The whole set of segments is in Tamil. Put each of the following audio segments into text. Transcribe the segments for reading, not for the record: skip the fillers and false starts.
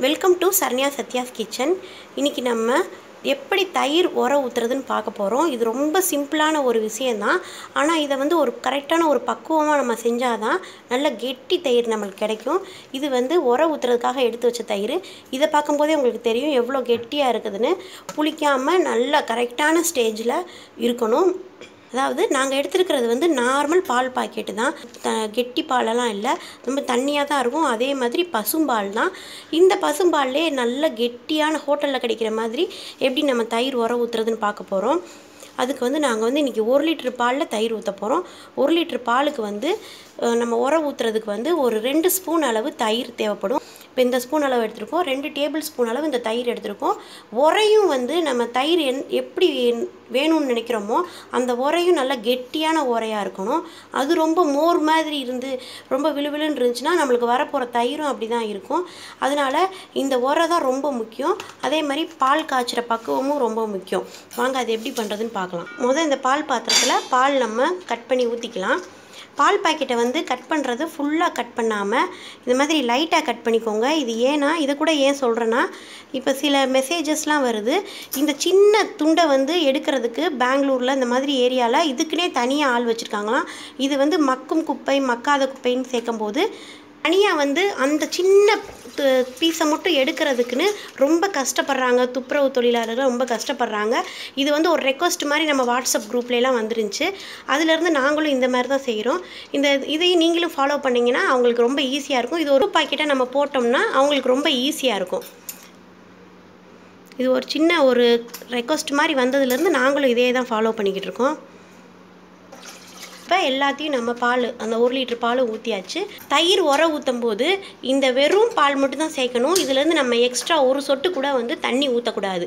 Welcome to Saranya Sathya's kitchen. இன்றைக்கி நம்ம எப்படி தயிர் உர ஊற்றுறதுன்னு பார்க்க போகிறோம். இது ரொம்ப சிம்பிளான ஒரு விஷயந்தான். ஆனால் இதை ஒரு கரெக்டான ஒரு பக்குவமாக நம்ம செஞ்சால் தான் நல்ல கெட்டி தயிர் நம்மளுக்கு கிடைக்கும். இது உர ஊற்றுறதுக்காக எடுத்து வச்ச தயிர். இதை பார்க்கும்போதே உங்களுக்கு தெரியும் எவ்வளோ கெட்டியாக இருக்குதுன்னு. புளிக்காமல் நல்ல கரெக்டான ஸ்டேஜில் இருக்கணும். அதாவது நாங்கள் எடுத்துருக்கிறது நார்மல் பால் பாக்கெட்டு தான், கெட்டி பாலெல்லாம் இல்லை, ரொம்ப தண்ணியாக தான் இருக்கும். அதே மாதிரி பசும்பால் தான். இந்த பசும்பால்லே நல்ல கெட்டியான ஹோட்டலில் கிடைக்கிற மாதிரி எப்படி நம்ம தயிர் உர ஊற்றுறதுன்னு பார்க்க போகிறோம். அதுக்கு நாங்கள் இன்றைக்கி 1 லிட்டர் பாலில் தயிர் ஊற்ற போகிறோம். 1 லிட்டர் பாலுக்கு நம்ம உர ஊற்றுறதுக்கு ஒரு 2 ஸ்பூன் அளவு தயிர் தேவைப்படும். இப்போ இந்த ஸ்பூன் அளவு எடுத்துருக்கோம். 2 டேபிள் ஸ்பூன் அளவு இந்த தயிர் எடுத்துருக்கோம். உரையும் நம்ம தயிர் எப்படி வேணும்னு நினைக்கிறோமோ அந்த உரையும் நல்லா கெட்டியான உரையாக இருக்கணும். அது ரொம்ப மோர் மாதிரி இருந்து ரொம்ப விழுவிழுன்னு இருந்துச்சுன்னா நம்மளுக்கு வரப்போகிற தயிரும் அப்படி தான் இருக்கும். அதனால் இந்த உரை தான் ரொம்ப முக்கியம். அதே மாதிரி பால் காய்ச்சிற பக்குவமும் ரொம்ப முக்கியம். வாங்க அது எப்படி பண்ணுறதுன்னு பார்க்கலாம். முதல் இந்த பால் பாத்திரத்தில் பால் நம்ம கட் பண்ணி ஊற்றிக்கலாம். பால் பாக்கெட்டை கட் பண்ணுறது ஃபுல்லாக கட் பண்ணாமல் இந்த மாதிரி லைட்டாக கட் பண்ணிக்கோங்க. இது ஏன்னா இதை கூட ஏன் சொல்கிறேன்னா, இப்போ சில மெசேஜஸ்லாம் வருது, இந்த சின்ன துண்டை எடுக்கிறதுக்கு பெங்களூரில் இந்த மாதிரி ஏரியாவில் இதுக்குன்னே தனியாக ஆள் வச்சுருக்காங்களாம். இது மக்கும் குப்பை மக்காத குப்பைன்னு சேர்க்கும்போது தனியாக அந்த சின்ன பீஸை மட்டும் எடுக்கிறதுக்குன்னு ரொம்ப கஷ்டப்படுறாங்க. துப்புரவு தொழிலாளர்கள் ரொம்ப கஷ்டப்படுறாங்க. இது ஒரு ரெக்வஸ்ட் மாதிரி நம்ம வாட்ஸ்அப் குரூப்லாம் வந்துருந்துச்சு. அதிலேருந்து நாங்களும் இந்த மாதிரி தான் செய்கிறோம். இதையும் நீங்களும் ஃபாலோ பண்ணிங்கன்னா அவங்களுக்கு ரொம்ப ஈஸியாக இருக்கும். இது ஒரு பாக்கெட்டாக நம்ம போட்டோம்னா அவங்களுக்கு ரொம்ப ஈஸியாக இருக்கும். இது ஒரு சின்ன ஒரு ரெக்வஸ்ட் மாதிரி வந்ததுலேருந்து நாங்களும் இதே தான் ஃபாலோ பண்ணிக்கிட்டு இருக்கோம். இப்போ எல்லாத்தையும் நம்ம பால் அந்த 1 லிட்டர் பால் ஊற்றியாச்சு. தயிர் உர ஊற்றும் போது இந்த வெறும் பால் மட்டும் தான் சேர்க்கணும். இதுலேருந்து நம்ம எக்ஸ்ட்ரா ஒரு சொட்டு கூட தண்ணி ஊற்றக்கூடாது.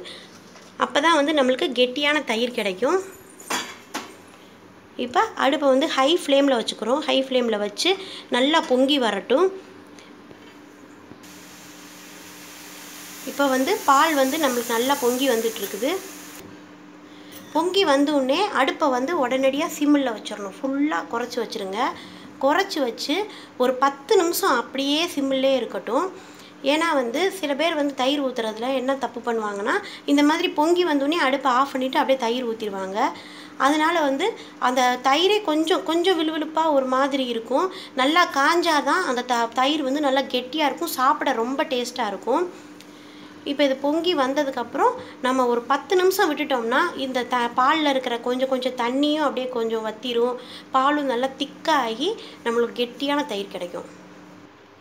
அப்போ தான் நம்மளுக்கு கெட்டியான தயிர் கிடைக்கும். இப்போ அடுப்பை ஹை ஃப்ளேமில் வச்சுக்கிறோம். ஹை ஃப்ளேமில் வச்சு நல்லா பொங்கி வரட்டும். இப்போ பால் நம்மளுக்கு நல்லா பொங்கி வந்துட்டுருக்குது. பொங்கி வந்தோடனே அடுப்பை உடனடியாக சிம்மில் வச்சிடணும். ஃபுல்லாக குறைச்சி வச்சுருங்க. குறைச்சி வச்சு ஒரு 10 நிமிஷம் அப்படியே சிம்மிலே இருக்கட்டும். ஏன்னா சில பேர் தயிர் ஊற்றுறதுல என்ன தப்பு பண்ணுவாங்கன்னா, இந்த மாதிரி பொங்கி வந்தோடனே அடுப்பை ஆஃப் பண்ணிவிட்டு அப்படியே தயிர் ஊற்றிடுவாங்க. அதனால் அந்த தயிரே கொஞ்சம் விழுவிழுப்பாக ஒரு மாதிரி இருக்கும். நல்லா காஞ்சாதான் அந்த தயிர் நல்லா கெட்டியாக இருக்கும், சாப்பிட ரொம்ப டேஸ்ட்டாக இருக்கும். இப்போ இது பொங்கி வந்ததுக்கப்புறம் நம்ம ஒரு 10 நிமிஷம் விட்டுட்டோம்னா இந்த பாலில் இருக்கிற கொஞ்சம் தண்ணியும் அப்படியே கொஞ்சம் வற்றிரும். பாலும் நல்லா திக்காகி நம்மளுக்கு கெட்டியான தயிர் கிடைக்கும்.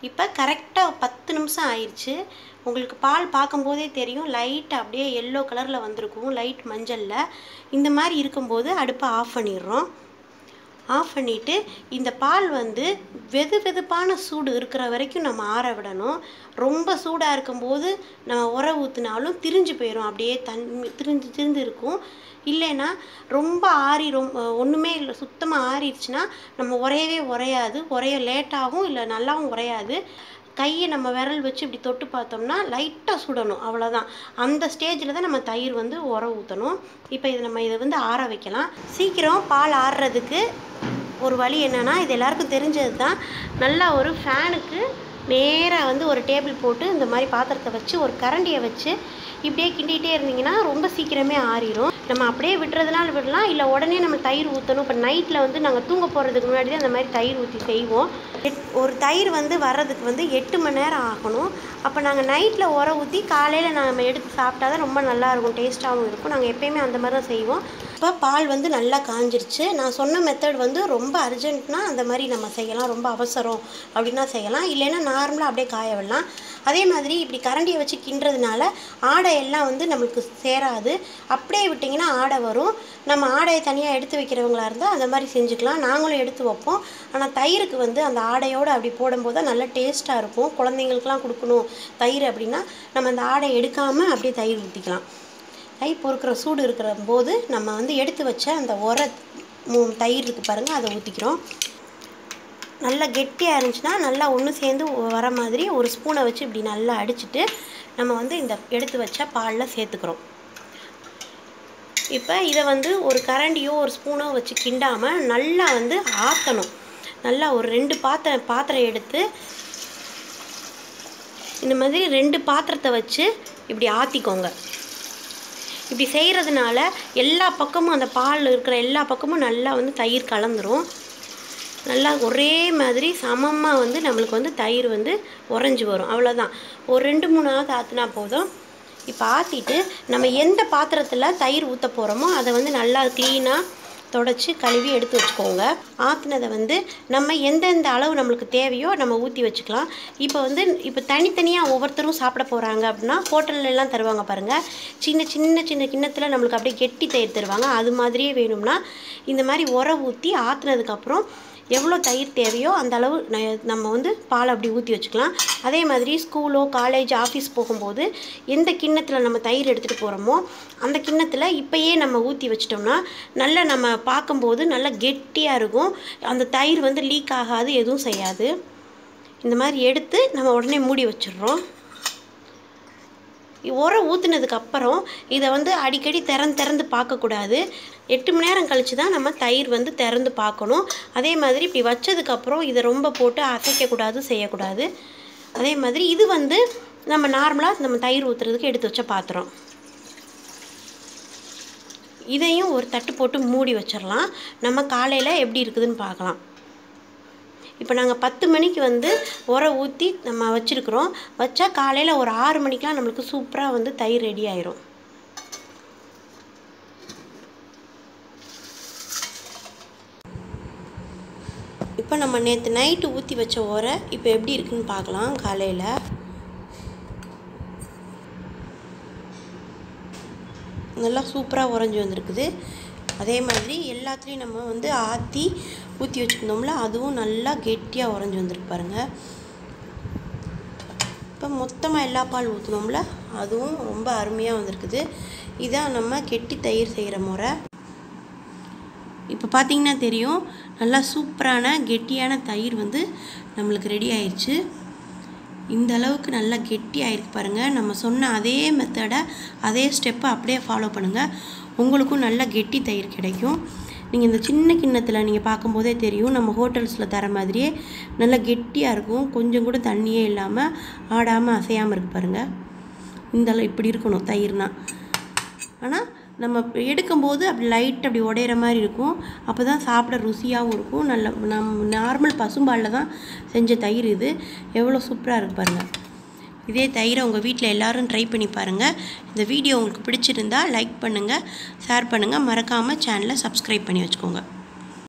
இப்போ கரெக்டாக 10 நிமிஷம் ஆயிடுச்சு. உங்களுக்கு பால் பார்க்கும்போதே தெரியும், லைட் அப்படியே எல்லோ கலரில் வந்திருக்கும், லைட் மஞ்சளில். இந்த மாதிரி இருக்கும்போது அடுப்பை ஆஃப் பண்ணிடுறோம். ஆஃப் பண்ணிவிட்டு இந்த பால் வெது வெதுப்பான சூடு இருக்கிற வரைக்கும் நம்ம ஆற விடணும். ரொம்ப சூடாக இருக்கும்போது நம்ம உர ஊற்றினாலும் திரிஞ்சு போயிடும், அப்படியே தண்ணி திரிஞ்சு இருக்கும். இல்லைன்னா ரொம்ப ஒன்றுமே இல்லை, சுத்தமாக ஆறிடுச்சுன்னா நம்ம உரையாது, உரைய லேட்டாகும், இல்லை நல்லாவும் உரையாது. கையை நம்ம விரல் வச்சு இப்படி தொட்டு பார்த்தோம்னா லைட்டாக சுடணும், அவ்வளோதான். அந்த ஸ்டேஜில் தான் நம்ம தயிர் உர ஊற்றணும். இப்போ நம்ம இதை ஆற வைக்கலாம். சீக்கிரம் பால் ஆறுறதுக்கு ஒரு வழி என்னென்னா, இது எல்லாருக்கும் தெரிஞ்சது தான், நல்லா ஒரு ஃபேனுக்கு நேராக ஒரு டேபிள் போட்டு இந்த மாதிரி பாத்திரத்தை வச்சு ஒரு கரண்டியை வச்சு இப்படியே கிண்டிகிட்டே இருந்தீங்கன்னா ரொம்ப சீக்கிரமே ஆறிடும். நம்ம அப்படியே விட்டுறதுனால விடலாம், இல்லை உடனே நம்ம தயிர் ஊற்றணும். இப்போ நைட்டில் நாங்கள் தூங்க போகிறதுக்கு முன்னாடி தான் அந்த மாதிரி தயிர் ஊற்றி செய்வோம். ஒரு தயிர் வர்றதுக்கு 8 மணி நேரம் ஆகணும். அப்போ நாங்கள் நைட்டில் உர ஊற்றி காலையில் நம்ம எடுத்து சாப்பிட்டா தான் ரொம்ப நல்லாயிருக்கும், டேஸ்ட்டாகவும் இருக்கும். நாங்கள் எப்போயுமே அந்த மாதிரி தான் செய்வோம். இப்போ பால் நல்லா காஞ்சிருச்சு. நான் சொன்ன மெத்தட் ரொம்ப அர்ஜென்ட்னா அந்த மாதிரி நம்ம செய்யலாம், ரொம்ப அவசரம் அப்படின்னா செய்யலாம், இல்லைன்னா நார்மலாக அப்படியே காய விடலாம். அதே மாதிரி இப்படி கரண்டியை வச்சு கிண்டுறதுனால ஆடையெல்லாம் நம்மளுக்கு சேராது. அப்படியே விட்டிங்கன்னா ஆடை வரும். நம்ம ஆடையை தனியாக எடுத்து வைக்கிறவங்களா இருந்தால் அந்த மாதிரி செஞ்சுக்கலாம். நாங்களும் எடுத்து வைப்போம். ஆனால் தயிருக்கு அந்த ஆடையோடு அப்படி போடும்போது தான் நல்லா டேஸ்ட்டாக இருக்கும். குழந்தைங்களுக்குலாம் கொடுக்கணும் தயிர் அப்படின்னா நம்ம அந்த ஆடையை எடுக்காமல் அப்படியே தயிர் ஊற்றிக்கலாம். தயிர் பொறுக்கிற சூடு இருக்கிற போது நம்ம எடுத்து வச்ச அந்த தயிர் இருக்குது பாருங்கள், அதை ஊற்றிக்கிறோம். நல்லா கெட்டியாக இருந்துச்சுன்னா நல்லா ஒன்று சேர்ந்து வர மாதிரி ஒரு ஸ்பூனை வச்சு இப்படி நல்லா அடிச்சுட்டு நம்ம இந்த எடுத்து வச்ச பாலில் சேர்த்துக்கிறோம். இப்போ இதை ஒரு கரண்டியோ ஒரு ஸ்பூனோ வச்சு கிண்டாமல் நல்லா ஆற்றணும். நல்லா ஒரு 2 பாத்திரம் எடுத்து இந்த மாதிரி 2 பாத்திரத்தை வச்சு இப்படி ஆற்றிக்கோங்க. இப்படி செய்கிறதுனால எல்லா பக்கமும் அந்த பால் இருக்கிற எல்லா பக்கமும் நல்லா வந்து தயிர் கலந்துரும். நல்லா ஒரே மாதிரி சமமாக வந்து நம்மளுக்கு வந்து தயிர் வந்து உறைஞ்சி வரும். அவ்வளோதான். ஒரு 2-3 ஆற்றினா போதும். இப்போ ஆற்றிட்டு நம்ம எந்த பாத்திரத்தில் தயிர் ஊற்ற போகிறோமோ அதை வந்து நல்லா க்ளீனாக தொடச்சி கழுவி எடுத்து வச்சுக்கோங்க. ஆற்றினதை வந்து நம்ம எந்தெந்த அளவு நம்மளுக்கு தேவையோ நம்ம ஊற்றி வச்சுக்கலாம். இப்போ தனித்தனியாக ஒவ்வொருத்தரும் சாப்பிட போகிறாங்க அப்படின்னா ஹோட்டல்லலாம் தருவாங்க பாருங்கள், சின்ன சின்ன சின்ன கிண்ணத்தில் நம்மளுக்கு அப்படியே கெட்டி தயிர் தருவாங்க. அது மாதிரியே வேணும்னா இந்த மாதிரி உரை ஊற்றி ஆற்றினதுக்கப்புறம் எவ்வளோ தயிர் தேவையோ அந்த அளவு நம்ம வந்து பால் அப்படி ஊற்றி வச்சுக்கலாம். அதே மாதிரி ஸ்கூலோ காலேஜ் ஆஃபீஸ் போகும்போது எந்த கிண்ணத்தில் நம்ம தயிர் எடுத்துகிட்டு போகிறோமோ அந்த கிண்ணத்தில் இப்போயே நம்ம ஊற்றி வச்சிட்டோம்னா நல்லா நம்ம பார்க்கும்போது நல்லா கெட்டியாக இருக்கும். அந்த தயிர் வந்து லீக் ஆகாது, எதுவும் செய்யாது. இந்த மாதிரி எடுத்து நம்ம உடனே மூடி வச்சிடுறோம். உரை ஊற்றுனதுக்கப்புறம் இதை வந்து அடிக்கடி திறந்து பார்க்கக்கூடாது. 8 மணி நேரம் கழித்து தான் நம்ம தயிர் வந்து திறந்து பார்க்கணும். அதே மாதிரி இப்படி வச்சதுக்கப்புறம் இதை ரொம்ப போட்டு அசைக்கக்கூடாது, செய்யக்கூடாது. அதே மாதிரி இது வந்து நம்ம நார்மலாக நம்ம தயிர் ஊற்றுறதுக்கு எடுத்து வச்ச பாத்திரம். இதையும் ஒரு தட்டு போட்டு மூடி வச்சிடலாம். நம்ம காலையில் எப்படி இருக்குதுன்னு பார்க்கலாம். இப்போ நாங்கள் 10 மணிக்கு வந்து உரை ஊற்றி நம்ம வச்சுருக்குறோம். வச்சா காலையில் ஒரு 6 மணிக்கெலாம் நம்மளுக்கு சூப்பராக வந்து தயிர் ரெடி ஆயிரும். இப்போ நம்ம நேற்று நைட்டு ஊற்றி வச்ச உரை இப்போ எப்படி இருக்குன்னு பார்க்கலாம். காலையில் நல்லா சூப்பராக உறைஞ்சி வந்திருக்குது. அதே மாதிரி எல்லாத்துலேயும் நம்ம வந்து ஆற்றி ஊற்றி வச்சுருந்தோம்ல, அதுவும் நல்லா கெட்டியாக உறைஞ்சி வந்துருக்கு பாருங்கள். இப்போ மொத்தமாக எல்லா பால் ஊற்றினோம்ல, அதுவும் ரொம்ப அருமையாக வந்திருக்குது. இதான் நம்ம கெட்டி தயிர் செய்கிற முறை. இப்போ பார்த்திங்கன்னா தெரியும், நல்லா சூப்பரான கெட்டியான தயிர் வந்து நம்மளுக்கு ரெடி ஆயிடுச்சு. இந்த அளவுக்கு நல்லா கெட்டி ஆயிருக்கு பாருங்கள். நம்ம சொன்ன அதே மெத்தடை அதே ஸ்டெப்பை அப்படியே ஃபாலோ பண்ணுங்கள். உங்களுக்கும் நல்லா கெட்டி தயிர் கிடைக்கும். நீங்கள் இந்த சின்ன கிண்ணத்தில் நீங்கள் பார்க்கும்போதே தெரியும், நம்ம ஹோட்டல்ஸில் தர மாதிரியே நல்லா கெட்டியாக இருக்கும். கொஞ்சம் கூட தண்ணியே இல்லாமல் ஆடாமல் அசையாமல் இருக்கு பாருங்கள். இந்த அளவு இப்படி இருக்கணும் தயிர்னா. ஆனால் நம்ம எடுக்கும்போது அப்படி லைட் அப்படி உடையிற மாதிரி இருக்கும். அப்போ தான் சாப்பிட ருசியாகவும் இருக்கும். நம்ம நார்மல் பசும்பாலில் தான் செஞ்ச தயிர் இது. எவ்வளோ சூப்பராக இருக்குது பாருங்கள். இதே தயிரை உங்கள் வீட்டில் எல்லோரும் ட்ரை பண்ணி பாருங்கள். இந்த வீடியோ உங்களுக்கு பிடிச்சிருந்தால் லைக் பண்ணுங்கள், ஷேர் பண்ணுங்கள், மறக்காமல் சேனலை சப்ஸ்கிரைப் பண்ணி வச்சுக்கோங்க.